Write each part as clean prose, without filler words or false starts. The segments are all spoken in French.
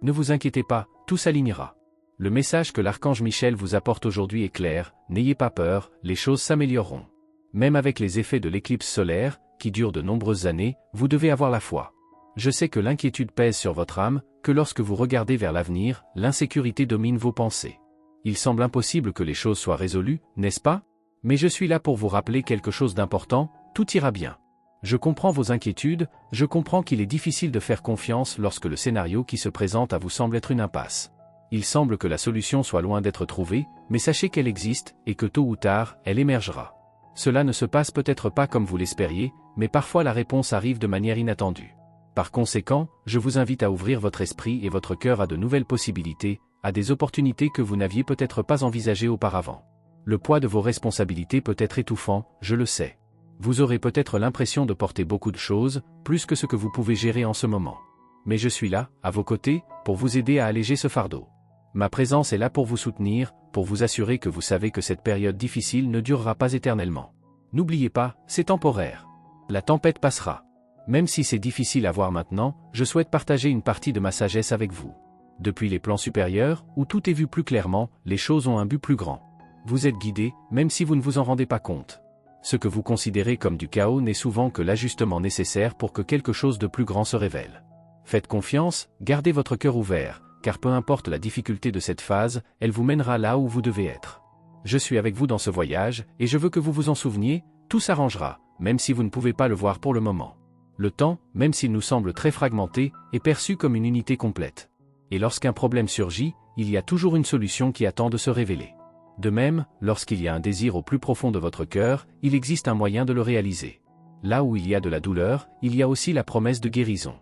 Ne vous inquiétez pas, tout s'alignera. Le message que l'archange Michel vous apporte aujourd'hui est clair, n'ayez pas peur, les choses s'amélioreront. Même avec les effets de l'éclipse solaire, qui dure de nombreuses années, vous devez avoir la foi. Je sais que l'inquiétude pèse sur votre âme, que lorsque vous regardez vers l'avenir, l'insécurité domine vos pensées. Il semble impossible que les choses soient résolues, n'est-ce pas? Mais je suis là pour vous rappeler quelque chose d'important, tout ira bien. Je comprends vos inquiétudes, je comprends qu'il est difficile de faire confiance lorsque le scénario qui se présente à vous semble être une impasse. Il semble que la solution soit loin d'être trouvée, mais sachez qu'elle existe, et que tôt ou tard, elle émergera. Cela ne se passe peut-être pas comme vous l'espériez, mais parfois la réponse arrive de manière inattendue. Par conséquent, je vous invite à ouvrir votre esprit et votre cœur à de nouvelles possibilités, à des opportunités que vous n'aviez peut-être pas envisagées auparavant. Le poids de vos responsabilités peut être étouffant, je le sais. Vous aurez peut-être l'impression de porter beaucoup de choses, plus que ce que vous pouvez gérer en ce moment. Mais je suis là, à vos côtés, pour vous aider à alléger ce fardeau. Ma présence est là pour vous soutenir, pour vous assurer que vous savez que cette période difficile ne durera pas éternellement. N'oubliez pas, c'est temporaire. La tempête passera. Même si c'est difficile à voir maintenant, je souhaite partager une partie de ma sagesse avec vous. Depuis les plans supérieurs, où tout est vu plus clairement, les choses ont un but plus grand. Vous êtes guidé, même si vous ne vous en rendez pas compte. Ce que vous considérez comme du chaos n'est souvent que l'ajustement nécessaire pour que quelque chose de plus grand se révèle. Faites confiance, gardez votre cœur ouvert, car peu importe la difficulté de cette phase, elle vous mènera là où vous devez être. Je suis avec vous dans ce voyage, et je veux que vous vous en souveniez, tout s'arrangera, même si vous ne pouvez pas le voir pour le moment. Le temps, même s'il nous semble très fragmenté, est perçu comme une unité complète. Et lorsqu'un problème surgit, il y a toujours une solution qui attend de se révéler. De même, lorsqu'il y a un désir au plus profond de votre cœur, il existe un moyen de le réaliser. Là où il y a de la douleur, il y a aussi la promesse de guérison.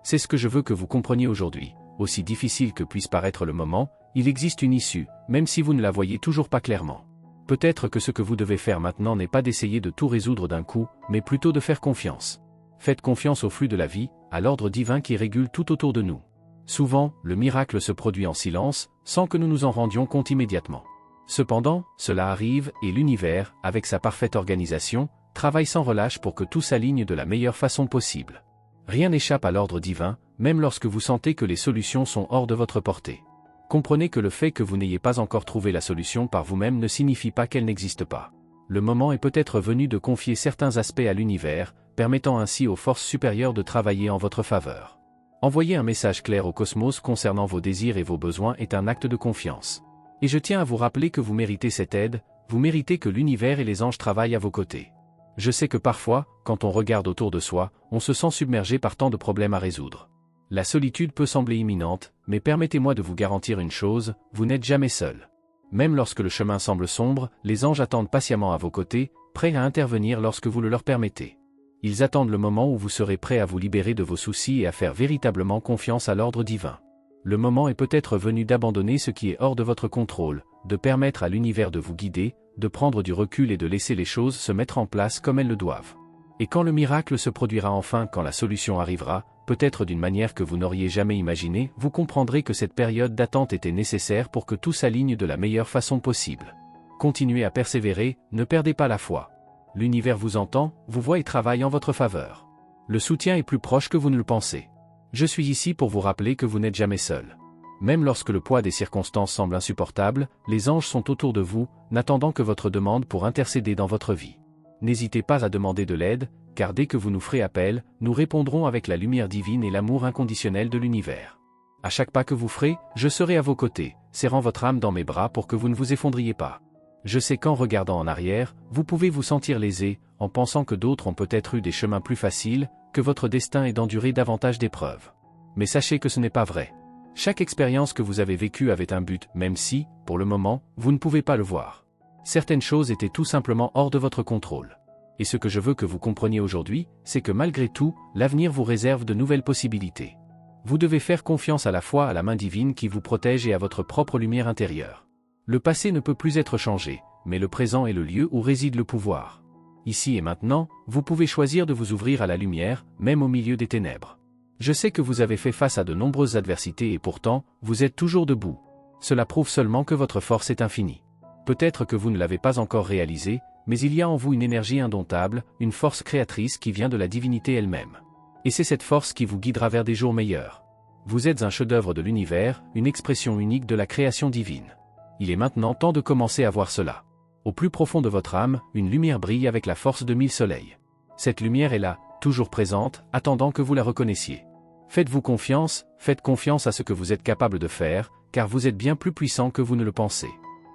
C'est ce que je veux que vous compreniez aujourd'hui. Aussi difficile que puisse paraître le moment, il existe une issue, même si vous ne la voyez toujours pas clairement. Peut-être que ce que vous devez faire maintenant n'est pas d'essayer de tout résoudre d'un coup, mais plutôt de faire confiance. Faites confiance au flux de la vie, à l'ordre divin qui régule tout autour de nous. Souvent, le miracle se produit en silence, sans que nous nous en rendions compte immédiatement. Cependant, cela arrive, et l'univers, avec sa parfaite organisation, travaille sans relâche pour que tout s'aligne de la meilleure façon possible. Rien n'échappe à l'ordre divin, même lorsque vous sentez que les solutions sont hors de votre portée. Comprenez que le fait que vous n'ayez pas encore trouvé la solution par vous-même ne signifie pas qu'elle n'existe pas. Le moment est peut-être venu de confier certains aspects à l'univers, permettant ainsi aux forces supérieures de travailler en votre faveur. Envoyer un message clair au cosmos concernant vos désirs et vos besoins est un acte de confiance. Et je tiens à vous rappeler que vous méritez cette aide, vous méritez que l'univers et les anges travaillent à vos côtés. Je sais que parfois, quand on regarde autour de soi, on se sent submergé par tant de problèmes à résoudre. La solitude peut sembler imminente, mais permettez-moi de vous garantir une chose, vous n'êtes jamais seul. Même lorsque le chemin semble sombre, les anges attendent patiemment à vos côtés, prêts à intervenir lorsque vous le leur permettez. Ils attendent le moment où vous serez prêt à vous libérer de vos soucis et à faire véritablement confiance à l'ordre divin. Le moment est peut-être venu d'abandonner ce qui est hors de votre contrôle, de permettre à l'univers de vous guider, de prendre du recul et de laisser les choses se mettre en place comme elles le doivent. Et quand le miracle se produira enfin, quand la solution arrivera, peut-être d'une manière que vous n'auriez jamais imaginée, vous comprendrez que cette période d'attente était nécessaire pour que tout s'aligne de la meilleure façon possible. Continuez à persévérer, ne perdez pas la foi. L'univers vous entend, vous voit et travaille en votre faveur. Le soutien est plus proche que vous ne le pensez. Je suis ici pour vous rappeler que vous n'êtes jamais seul. Même lorsque le poids des circonstances semble insupportable, les anges sont autour de vous, n'attendant que votre demande pour intercéder dans votre vie. N'hésitez pas à demander de l'aide, car dès que vous nous ferez appel, nous répondrons avec la lumière divine et l'amour inconditionnel de l'univers. À chaque pas que vous ferez, je serai à vos côtés, serrant votre âme dans mes bras pour que vous ne vous effondriez pas. Je sais qu'en regardant en arrière, vous pouvez vous sentir lésé, en pensant que d'autres ont peut-être eu des chemins plus faciles, que votre destin est d'endurer davantage d'épreuves. Mais sachez que ce n'est pas vrai. Chaque expérience que vous avez vécue avait un but, même si, pour le moment, vous ne pouvez pas le voir. Certaines choses étaient tout simplement hors de votre contrôle. Et ce que je veux que vous compreniez aujourd'hui, c'est que malgré tout, l'avenir vous réserve de nouvelles possibilités. Vous devez faire confiance à la fois à la main divine qui vous protège et à votre propre lumière intérieure. Le passé ne peut plus être changé, mais le présent est le lieu où réside le pouvoir. Ici et maintenant, vous pouvez choisir de vous ouvrir à la lumière, même au milieu des ténèbres. Je sais que vous avez fait face à de nombreuses adversités et pourtant, vous êtes toujours debout. Cela prouve seulement que votre force est infinie. Peut-être que vous ne l'avez pas encore réalisé, mais il y a en vous une énergie indomptable, une force créatrice qui vient de la divinité elle-même. Et c'est cette force qui vous guidera vers des jours meilleurs. Vous êtes un chef-d'œuvre de l'univers, une expression unique de la création divine. Il est maintenant temps de commencer à voir cela. Au plus profond de votre âme, une lumière brille avec la force de 1000 soleils. Cette lumière est là, toujours présente, attendant que vous la reconnaissiez. Faites-vous confiance, faites confiance à ce que vous êtes capable de faire, car vous êtes bien plus puissant que vous ne le pensez.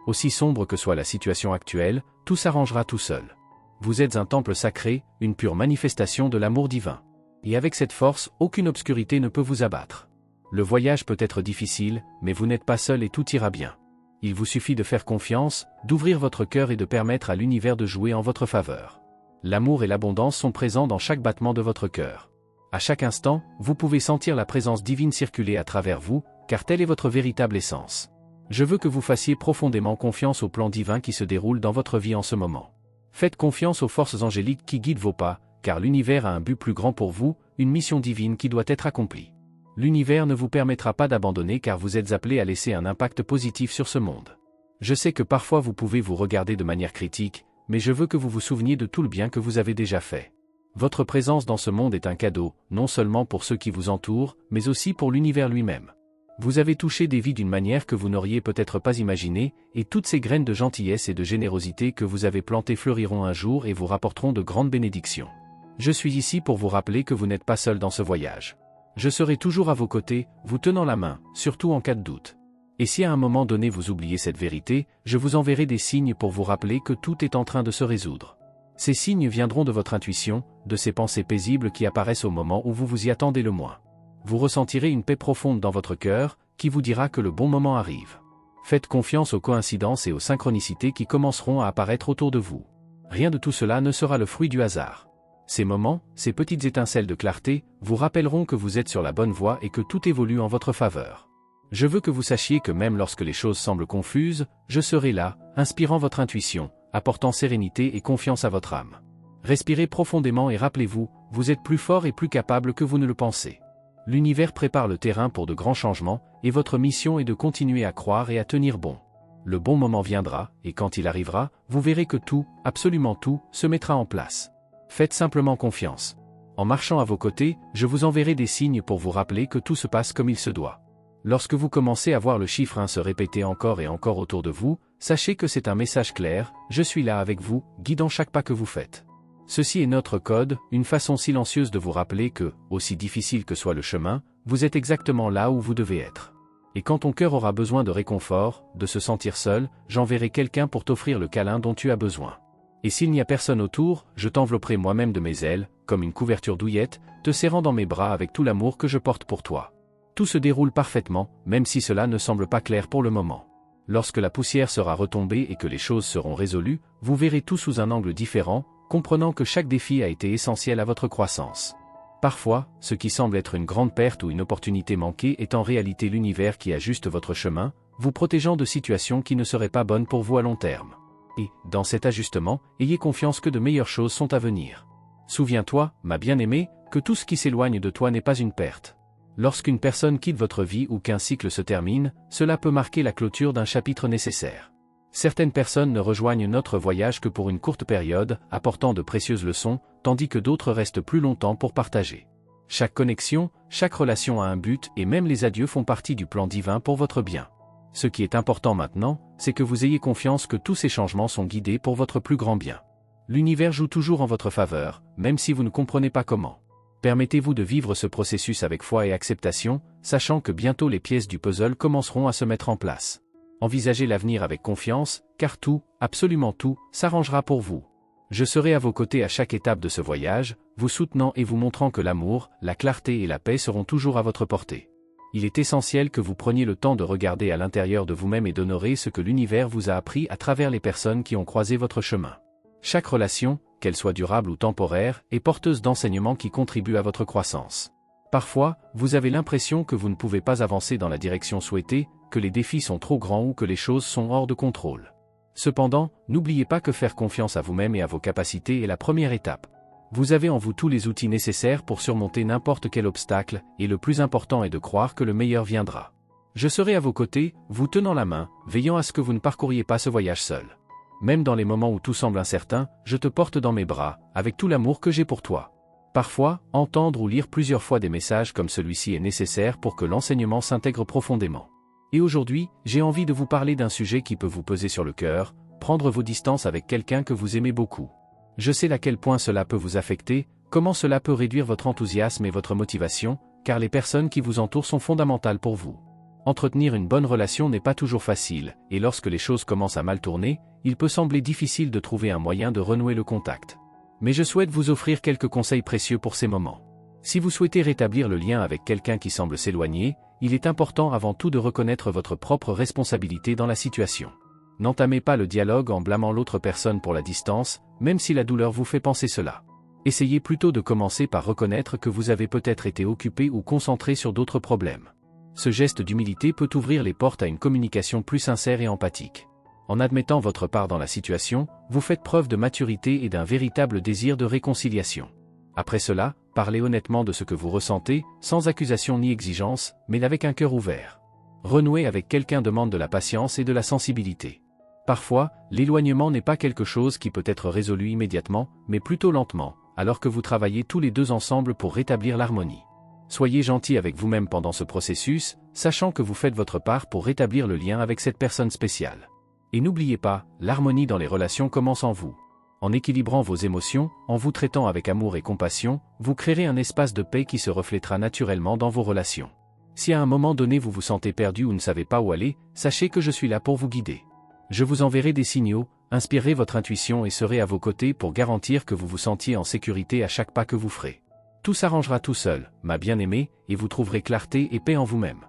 Aussi sombre que soit la situation actuelle, tout s'arrangera tout seul. Vous êtes un temple sacré, une pure manifestation de l'amour divin. Et avec cette force, aucune obscurité ne peut vous abattre. Le voyage peut être difficile, mais vous n'êtes pas seul et tout ira bien. Il vous suffit de faire confiance, d'ouvrir votre cœur et de permettre à l'univers de jouer en votre faveur. L'amour et l'abondance sont présents dans chaque battement de votre cœur. À chaque instant, vous pouvez sentir la présence divine circuler à travers vous, car telle est votre véritable essence. Je veux que vous fassiez profondément confiance au plan divin qui se déroule dans votre vie en ce moment. Faites confiance aux forces angéliques qui guident vos pas, car l'univers a un but plus grand pour vous, une mission divine qui doit être accomplie. L'univers ne vous permettra pas d'abandonner car vous êtes appelé à laisser un impact positif sur ce monde. Je sais que parfois vous pouvez vous regarder de manière critique, mais je veux que vous vous souveniez de tout le bien que vous avez déjà fait. Votre présence dans ce monde est un cadeau, non seulement pour ceux qui vous entourent, mais aussi pour l'univers lui-même. Vous avez touché des vies d'une manière que vous n'auriez peut-être pas imaginée, et toutes ces graines de gentillesse et de générosité que vous avez plantées fleuriront un jour et vous rapporteront de grandes bénédictions. Je suis ici pour vous rappeler que vous n'êtes pas seul dans ce voyage. Je serai toujours à vos côtés, vous tenant la main, surtout en cas de doute. Et si à un moment donné vous oubliez cette vérité, je vous enverrai des signes pour vous rappeler que tout est en train de se résoudre. Ces signes viendront de votre intuition, de ces pensées paisibles qui apparaissent au moment où vous vous y attendez le moins. Vous ressentirez une paix profonde dans votre cœur, qui vous dira que le bon moment arrive. Faites confiance aux coïncidences et aux synchronicités qui commenceront à apparaître autour de vous. Rien de tout cela ne sera le fruit du hasard. Ces moments, ces petites étincelles de clarté, vous rappelleront que vous êtes sur la bonne voie et que tout évolue en votre faveur. Je veux que vous sachiez que même lorsque les choses semblent confuses, je serai là, inspirant votre intuition, apportant sérénité et confiance à votre âme. Respirez profondément et rappelez-vous, vous êtes plus fort et plus capable que vous ne le pensez. L'univers prépare le terrain pour de grands changements, et votre mission est de continuer à croire et à tenir bon. Le bon moment viendra, et quand il arrivera, vous verrez que tout, absolument tout, se mettra en place. Faites simplement confiance. En marchant à vos côtés, je vous enverrai des signes pour vous rappeler que tout se passe comme il se doit. Lorsque vous commencez à voir le chiffre 1 se répéter encore et encore autour de vous, sachez que c'est un message clair, je suis là avec vous, guidant chaque pas que vous faites. Ceci est notre code, une façon silencieuse de vous rappeler que, aussi difficile que soit le chemin, vous êtes exactement là où vous devez être. Et quand ton cœur aura besoin de réconfort, de se sentir seul, j'enverrai quelqu'un pour t'offrir le câlin dont tu as besoin. Et s'il n'y a personne autour, je t'envelopperai moi-même de mes ailes, comme une couverture douillette, te serrant dans mes bras avec tout l'amour que je porte pour toi. Tout se déroule parfaitement, même si cela ne semble pas clair pour le moment. Lorsque la poussière sera retombée et que les choses seront résolues, vous verrez tout sous un angle différent, comprenant que chaque défi a été essentiel à votre croissance. Parfois, ce qui semble être une grande perte ou une opportunité manquée est en réalité l'univers qui ajuste votre chemin, vous protégeant de situations qui ne seraient pas bonnes pour vous à long terme. Et, dans cet ajustement, ayez confiance que de meilleures choses sont à venir. Souviens-toi, ma bien-aimée, que tout ce qui s'éloigne de toi n'est pas une perte. Lorsqu'une personne quitte votre vie ou qu'un cycle se termine, cela peut marquer la clôture d'un chapitre nécessaire. Certaines personnes ne rejoignent notre voyage que pour une courte période, apportant de précieuses leçons, tandis que d'autres restent plus longtemps pour partager. Chaque connexion, chaque relation a un but et même les adieux font partie du plan divin pour votre bien. Ce qui est important maintenant, c'est que vous ayez confiance que tous ces changements sont guidés pour votre plus grand bien. L'univers joue toujours en votre faveur, même si vous ne comprenez pas comment. Permettez-vous de vivre ce processus avec foi et acceptation, sachant que bientôt les pièces du puzzle commenceront à se mettre en place. Envisagez l'avenir avec confiance, car tout, absolument tout, s'arrangera pour vous. Je serai à vos côtés à chaque étape de ce voyage, vous soutenant et vous montrant que l'amour, la clarté et la paix seront toujours à votre portée. Il est essentiel que vous preniez le temps de regarder à l'intérieur de vous-même et d'honorer ce que l'univers vous a appris à travers les personnes qui ont croisé votre chemin. Chaque relation, qu'elle soit durable ou temporaire, est porteuse d'enseignements qui contribuent à votre croissance. Parfois, vous avez l'impression que vous ne pouvez pas avancer dans la direction souhaitée, que les défis sont trop grands ou que les choses sont hors de contrôle. Cependant, n'oubliez pas que faire confiance à vous-même et à vos capacités est la première étape. Vous avez en vous tous les outils nécessaires pour surmonter n'importe quel obstacle, et le plus important est de croire que le meilleur viendra. Je serai à vos côtés, vous tenant la main, veillant à ce que vous ne parcouriez pas ce voyage seul. Même dans les moments où tout semble incertain, je te porte dans mes bras, avec tout l'amour que j'ai pour toi. Parfois, entendre ou lire plusieurs fois des messages comme celui-ci est nécessaire pour que l'enseignement s'intègre profondément. Et aujourd'hui, j'ai envie de vous parler d'un sujet qui peut vous peser sur le cœur, prendre vos distances avec quelqu'un que vous aimez beaucoup. Je sais à quel point cela peut vous affecter, comment cela peut réduire votre enthousiasme et votre motivation, car les personnes qui vous entourent sont fondamentales pour vous. Entretenir une bonne relation n'est pas toujours facile, et lorsque les choses commencent à mal tourner, il peut sembler difficile de trouver un moyen de renouer le contact. Mais je souhaite vous offrir quelques conseils précieux pour ces moments. Si vous souhaitez rétablir le lien avec quelqu'un qui semble s'éloigner, il est important avant tout de reconnaître votre propre responsabilité dans la situation. N'entamez pas le dialogue en blâmant l'autre personne pour la distance, même si la douleur vous fait penser cela. Essayez plutôt de commencer par reconnaître que vous avez peut-être été occupé ou concentré sur d'autres problèmes. Ce geste d'humilité peut ouvrir les portes à une communication plus sincère et empathique. En admettant votre part dans la situation, vous faites preuve de maturité et d'un véritable désir de réconciliation. Après cela, parlez honnêtement de ce que vous ressentez, sans accusation ni exigence, mais avec un cœur ouvert. Renouer avec quelqu'un demande de la patience et de la sensibilité. Parfois, l'éloignement n'est pas quelque chose qui peut être résolu immédiatement, mais plutôt lentement, alors que vous travaillez tous les deux ensemble pour rétablir l'harmonie. Soyez gentil avec vous-même pendant ce processus, sachant que vous faites votre part pour rétablir le lien avec cette personne spéciale. Et n'oubliez pas, l'harmonie dans les relations commence en vous. En équilibrant vos émotions, en vous traitant avec amour et compassion, vous créerez un espace de paix qui se reflètera naturellement dans vos relations. Si à un moment donné vous vous sentez perdu ou ne savez pas où aller, sachez que je suis là pour vous guider. Je vous enverrai des signaux, inspirez votre intuition et serai à vos côtés pour garantir que vous vous sentiez en sécurité à chaque pas que vous ferez. Tout s'arrangera tout seul, ma bien-aimée, et vous trouverez clarté et paix en vous-même.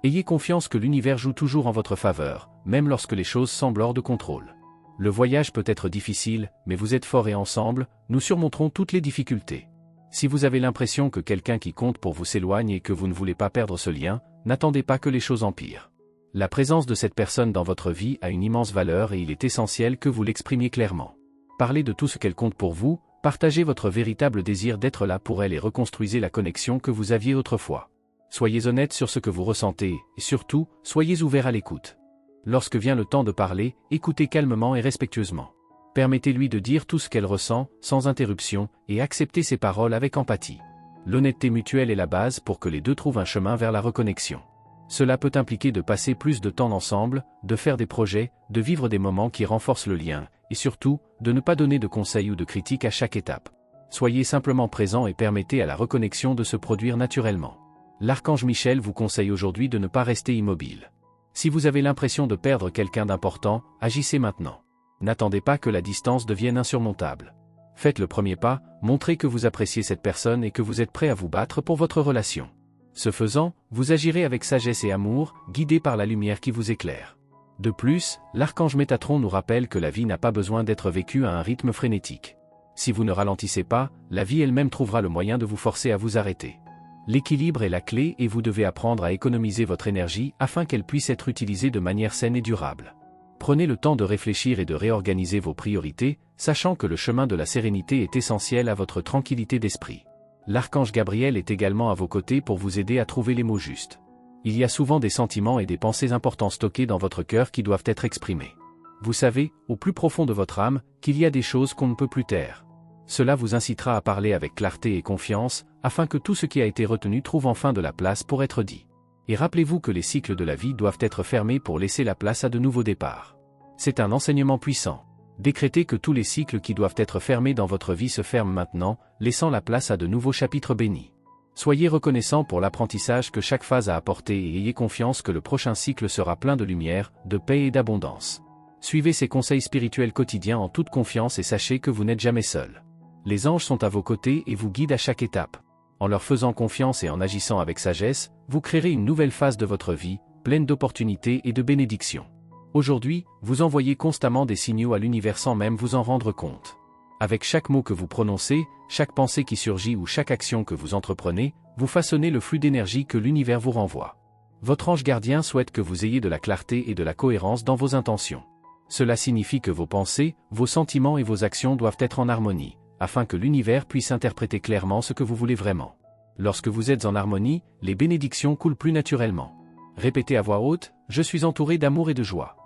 Ayez confiance que l'univers joue toujours en votre faveur, même lorsque les choses semblent hors de contrôle. Le voyage peut être difficile, mais vous êtes forts et ensemble, nous surmonterons toutes les difficultés. Si vous avez l'impression que quelqu'un qui compte pour vous s'éloigne et que vous ne voulez pas perdre ce lien, n'attendez pas que les choses empirent. La présence de cette personne dans votre vie a une immense valeur et il est essentiel que vous l'exprimiez clairement. Parlez de tout ce qu'elle compte pour vous, partagez votre véritable désir d'être là pour elle et reconstruisez la connexion que vous aviez autrefois. Soyez honnête sur ce que vous ressentez, et surtout, soyez ouvert à l'écoute. Lorsque vient le temps de parler, écoutez calmement et respectueusement. Permettez-lui de dire tout ce qu'elle ressent, sans interruption, et acceptez ses paroles avec empathie. L'honnêteté mutuelle est la base pour que les deux trouvent un chemin vers la reconnexion. Cela peut impliquer de passer plus de temps ensemble, de faire des projets, de vivre des moments qui renforcent le lien, et surtout, de ne pas donner de conseils ou de critiques à chaque étape. Soyez simplement présent et permettez à la reconnexion de se produire naturellement. L'archange Michel vous conseille aujourd'hui de ne pas rester immobile. Si vous avez l'impression de perdre quelqu'un d'important, agissez maintenant. N'attendez pas que la distance devienne insurmontable. Faites le premier pas, montrez que vous appréciez cette personne et que vous êtes prêt à vous battre pour votre relation. Ce faisant, vous agirez avec sagesse et amour, guidé par la lumière qui vous éclaire. De plus, l'archange Métatron nous rappelle que la vie n'a pas besoin d'être vécue à un rythme frénétique. Si vous ne ralentissez pas, la vie elle-même trouvera le moyen de vous forcer à vous arrêter. L'équilibre est la clé et vous devez apprendre à économiser votre énergie afin qu'elle puisse être utilisée de manière saine et durable. Prenez le temps de réfléchir et de réorganiser vos priorités, sachant que le chemin de la sérénité est essentiel à votre tranquillité d'esprit. L'archange Gabriel est également à vos côtés pour vous aider à trouver les mots justes. Il y a souvent des sentiments et des pensées importants stockés dans votre cœur qui doivent être exprimés. Vous savez, au plus profond de votre âme, qu'il y a des choses qu'on ne peut plus taire. Cela vous incitera à parler avec clarté et confiance, afin que tout ce qui a été retenu trouve enfin de la place pour être dit. Et rappelez-vous que les cycles de la vie doivent être fermés pour laisser la place à de nouveaux départs. C'est un enseignement puissant. Décrétez que tous les cycles qui doivent être fermés dans votre vie se ferment maintenant, laissant la place à de nouveaux chapitres bénis. Soyez reconnaissant pour l'apprentissage que chaque phase a apporté et ayez confiance que le prochain cycle sera plein de lumière, de paix et d'abondance. Suivez ces conseils spirituels quotidiens en toute confiance et sachez que vous n'êtes jamais seul. Les anges sont à vos côtés et vous guident à chaque étape. En leur faisant confiance et en agissant avec sagesse, vous créerez une nouvelle phase de votre vie, pleine d'opportunités et de bénédictions. Aujourd'hui, vous envoyez constamment des signaux à l'univers sans même vous en rendre compte. Avec chaque mot que vous prononcez, chaque pensée qui surgit ou chaque action que vous entreprenez, vous façonnez le flux d'énergie que l'univers vous renvoie. Votre ange gardien souhaite que vous ayez de la clarté et de la cohérence dans vos intentions. Cela signifie que vos pensées, vos sentiments et vos actions doivent être en harmonie, afin que l'univers puisse interpréter clairement ce que vous voulez vraiment. Lorsque vous êtes en harmonie, les bénédictions coulent plus naturellement. Répétez à voix haute, « Je suis entouré d'amour et de joie ».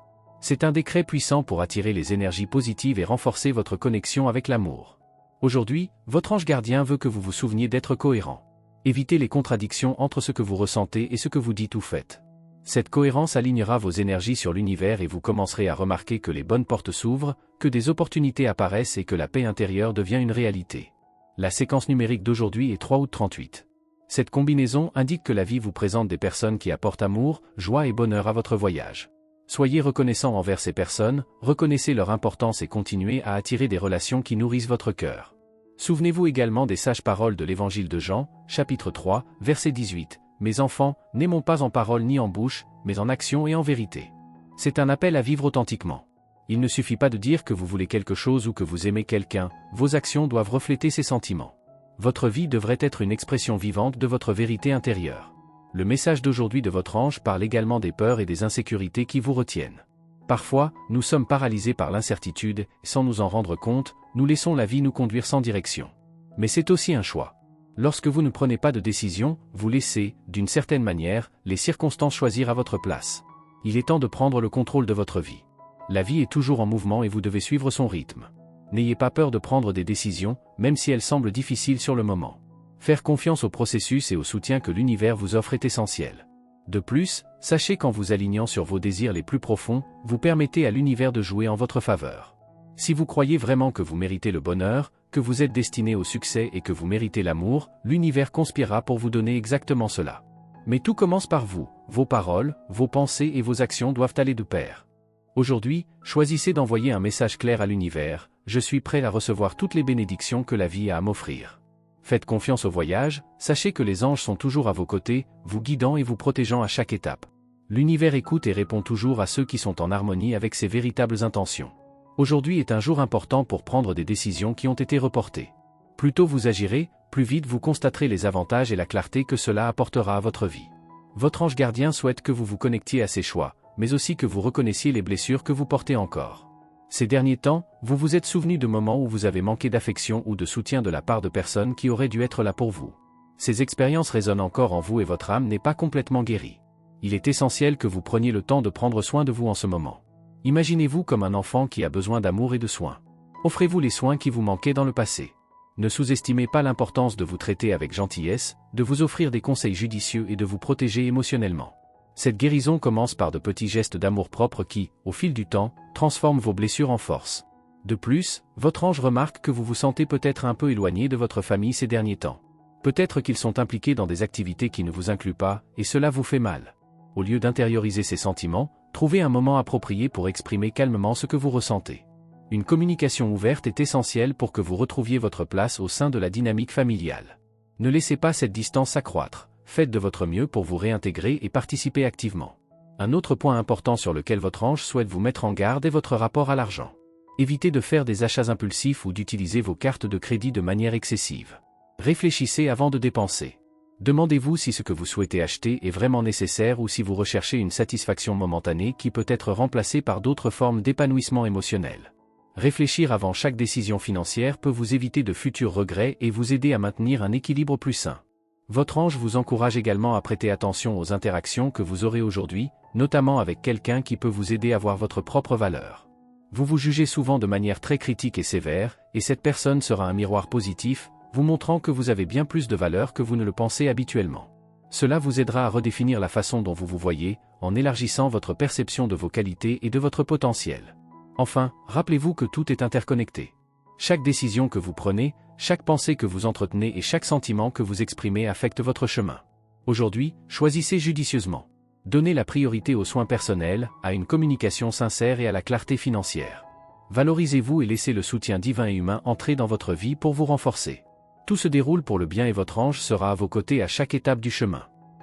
C'est un décret puissant pour attirer les énergies positives et renforcer votre connexion avec l'amour. Aujourd'hui, votre ange gardien veut que vous vous souveniez d'être cohérent. Évitez les contradictions entre ce que vous ressentez et ce que vous dites ou faites. Cette cohérence alignera vos énergies sur l'univers et vous commencerez à remarquer que les bonnes portes s'ouvrent, que des opportunités apparaissent et que la paix intérieure devient une réalité. La séquence numérique d'aujourd'hui est 3 août 38. Cette combinaison indique que la vie vous présente des personnes qui apportent amour, joie et bonheur à votre voyage. Soyez reconnaissant envers ces personnes, reconnaissez leur importance et continuez à attirer des relations qui nourrissent votre cœur. Souvenez-vous également des sages paroles de l'évangile de Jean, chapitre 3, verset 18. Mes enfants, n'aimons pas en parole ni en bouche, mais en action et en vérité. C'est un appel à vivre authentiquement. Il ne suffit pas de dire que vous voulez quelque chose ou que vous aimez quelqu'un, vos actions doivent refléter ces sentiments. Votre vie devrait être une expression vivante de votre vérité intérieure. Le message d'aujourd'hui de votre ange parle également des peurs et des insécurités qui vous retiennent. Parfois, nous sommes paralysés par l'incertitude, et sans nous en rendre compte, nous laissons la vie nous conduire sans direction. Mais c'est aussi un choix. Lorsque vous ne prenez pas de décision, vous laissez, d'une certaine manière, les circonstances choisir à votre place. Il est temps de prendre le contrôle de votre vie. La vie est toujours en mouvement et vous devez suivre son rythme. N'ayez pas peur de prendre des décisions, même si elles semblent difficiles sur le moment. Faire confiance au processus et au soutien que l'univers vous offre est essentiel. De plus, sachez qu'en vous alignant sur vos désirs les plus profonds, vous permettez à l'univers de jouer en votre faveur. Si vous croyez vraiment que vous méritez le bonheur, que vous êtes destiné au succès et que vous méritez l'amour, l'univers conspirera pour vous donner exactement cela. Mais tout commence par vous, vos paroles, vos pensées et vos actions doivent aller de pair. Aujourd'hui, choisissez d'envoyer un message clair à l'univers, je suis prêt à recevoir toutes les bénédictions que la vie a à m'offrir. Faites confiance au voyage, sachez que les anges sont toujours à vos côtés, vous guidant et vous protégeant à chaque étape. L'univers écoute et répond toujours à ceux qui sont en harmonie avec ses véritables intentions. Aujourd'hui est un jour important pour prendre des décisions qui ont été reportées. Plus tôt vous agirez, plus vite vous constaterez les avantages et la clarté que cela apportera à votre vie. Votre ange gardien souhaite que vous vous connectiez à ses choix, mais aussi que vous reconnaissiez les blessures que vous portez encore. Ces derniers temps, vous vous êtes souvenu de moments où vous avez manqué d'affection ou de soutien de la part de personnes qui auraient dû être là pour vous. Ces expériences résonnent encore en vous et votre âme n'est pas complètement guérie. Il est essentiel que vous preniez le temps de prendre soin de vous en ce moment. Imaginez-vous comme un enfant qui a besoin d'amour et de soins. Offrez-vous les soins qui vous manquaient dans le passé. Ne sous-estimez pas l'importance de vous traiter avec gentillesse, de vous offrir des conseils judicieux et de vous protéger émotionnellement. Cette guérison commence par de petits gestes d'amour-propre qui, au fil du temps, transforment vos blessures en force. De plus, votre ange remarque que vous vous sentez peut-être un peu éloigné de votre famille ces derniers temps. Peut-être qu'ils sont impliqués dans des activités qui ne vous incluent pas, et cela vous fait mal. Au lieu d'intérioriser ces sentiments, trouvez un moment approprié pour exprimer calmement ce que vous ressentez. Une communication ouverte est essentielle pour que vous retrouviez votre place au sein de la dynamique familiale. Ne laissez pas cette distance s'accroître. Faites de votre mieux pour vous réintégrer et participer activement. Un autre point important sur lequel votre ange souhaite vous mettre en garde est votre rapport à l'argent. Évitez de faire des achats impulsifs ou d'utiliser vos cartes de crédit de manière excessive. Réfléchissez avant de dépenser. Demandez-vous si ce que vous souhaitez acheter est vraiment nécessaire ou si vous recherchez une satisfaction momentanée qui peut être remplacée par d'autres formes d'épanouissement émotionnel. Réfléchir avant chaque décision financière peut vous éviter de futurs regrets et vous aider à maintenir un équilibre plus sain. Votre ange vous encourage également à prêter attention aux interactions que vous aurez aujourd'hui, notamment avec quelqu'un qui peut vous aider à voir votre propre valeur. Vous vous jugez souvent de manière très critique et sévère, et cette personne sera un miroir positif, vous montrant que vous avez bien plus de valeur que vous ne le pensez habituellement. Cela vous aidera à redéfinir la façon dont vous vous voyez, en élargissant votre perception de vos qualités et de votre potentiel. Enfin, rappelez-vous que tout est interconnecté. Chaque décision que vous prenez, chaque pensée que vous entretenez et chaque sentiment que vous exprimez affecte votre chemin. Aujourd'hui, choisissez judicieusement. Donnez la priorité aux soins personnels, à une communication sincère et à la clarté financière. Valorisez-vous et laissez le soutien divin et humain entrer dans votre vie pour vous renforcer. Tout se déroule pour le bien et votre ange sera à vos côtés à chaque étape du chemin.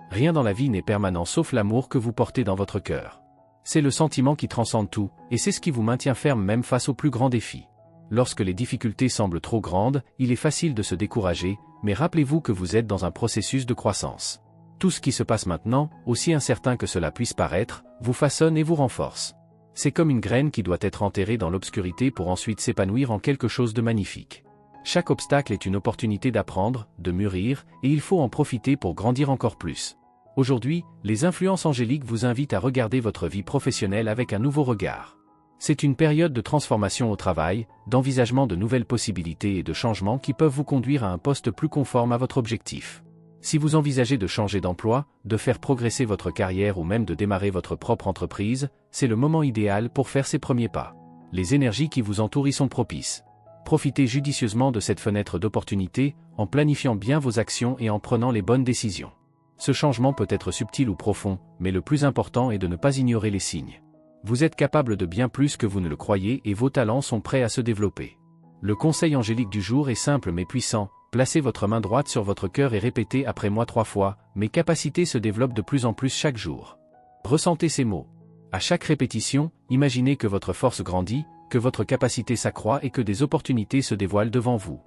Rien dans la vie n'est permanent sauf l'amour que vous portez dans votre cœur. C'est le sentiment qui transcende tout, et c'est ce qui vous maintient ferme même face aux plus grands défis. Lorsque les difficultés semblent trop grandes, il est facile de se décourager, mais rappelez-vous que vous êtes dans un processus de croissance. Tout ce qui se passe maintenant, aussi incertain que cela puisse paraître, vous façonne et vous renforce. C'est comme une graine qui doit être enterrée dans l'obscurité pour ensuite s'épanouir en quelque chose de magnifique. Chaque obstacle est une opportunité d'apprendre, de mûrir, et il faut en profiter pour grandir encore plus. Aujourd'hui, les influences angéliques vous invitent à regarder votre vie professionnelle avec un nouveau regard. C'est une période de transformation au travail, d'envisagement de nouvelles possibilités et de changements qui peuvent vous conduire à un poste plus conforme à votre objectif. Si vous envisagez de changer d'emploi, de faire progresser votre carrière ou même de démarrer votre propre entreprise, c'est le moment idéal pour faire ces premiers pas. Les énergies qui vous entourent y sont propices. Profitez judicieusement de cette fenêtre d'opportunité, en planifiant bien vos actions et en prenant les bonnes décisions. Ce changement peut être subtil ou profond, mais le plus important est de ne pas ignorer les signes. Vous êtes capable de bien plus que vous ne le croyez et vos talents sont prêts à se développer. Le conseil angélique du jour est simple mais puissant. Placez votre main droite sur votre cœur et répétez après moi 3 fois, mes capacités se développent de plus en plus chaque jour. Ressentez ces mots. À chaque répétition, imaginez que votre force grandit, que votre capacité s'accroît et que des opportunités se dévoilent devant vous.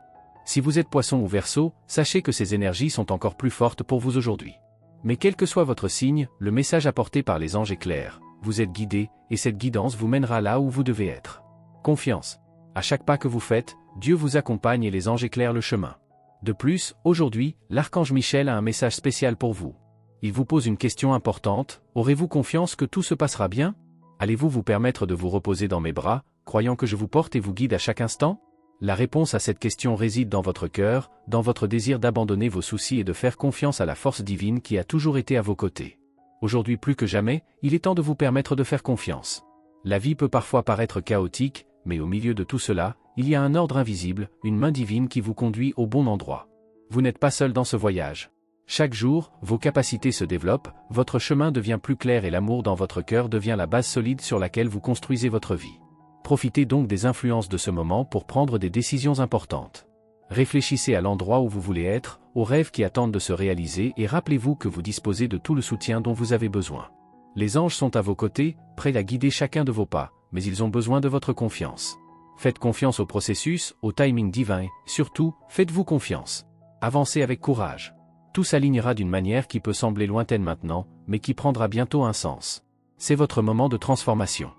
Si vous êtes Poisson ou Verseau, sachez que ces énergies sont encore plus fortes pour vous aujourd'hui. Mais quel que soit votre signe, le message apporté par les anges est clair. Vous êtes guidé, et cette guidance vous mènera là où vous devez être. Confiance. À chaque pas que vous faites, Dieu vous accompagne et les anges éclairent le chemin. De plus, aujourd'hui, l'archange Michel a un message spécial pour vous. Il vous pose une question importante, aurez-vous confiance que tout se passera bien? Allez-vous vous permettre de vous reposer dans mes bras, croyant que je vous porte et vous guide à chaque instant? La réponse à cette question réside dans votre cœur, dans votre désir d'abandonner vos soucis et de faire confiance à la force divine qui a toujours été à vos côtés. Aujourd'hui plus que jamais, il est temps de vous permettre de faire confiance. La vie peut parfois paraître chaotique, mais au milieu de tout cela, il y a un ordre invisible, une main divine qui vous conduit au bon endroit. Vous n'êtes pas seul dans ce voyage. Chaque jour, vos capacités se développent, votre chemin devient plus clair et l'amour dans votre cœur devient la base solide sur laquelle vous construisez votre vie. Profitez donc des influences de ce moment pour prendre des décisions importantes. Réfléchissez à l'endroit où vous voulez être, aux rêves qui attendent de se réaliser et rappelez-vous que vous disposez de tout le soutien dont vous avez besoin. Les anges sont à vos côtés, prêts à guider chacun de vos pas, mais ils ont besoin de votre confiance. Faites confiance au processus, au timing divin, surtout, faites-vous confiance. Avancez avec courage. Tout s'alignera d'une manière qui peut sembler lointaine maintenant, mais qui prendra bientôt un sens. C'est votre moment de transformation.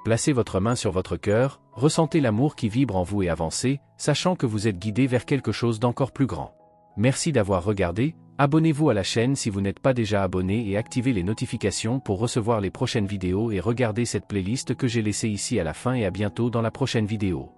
Placez votre main sur votre cœur, ressentez l'amour qui vibre en vous et avancez, sachant que vous êtes guidé vers quelque chose d'encore plus grand. Merci d'avoir regardé, abonnez-vous à la chaîne si vous n'êtes pas déjà abonné et activez les notifications pour recevoir les prochaines vidéos et regardez cette playlist que j'ai laissée ici à la fin et à bientôt dans la prochaine vidéo.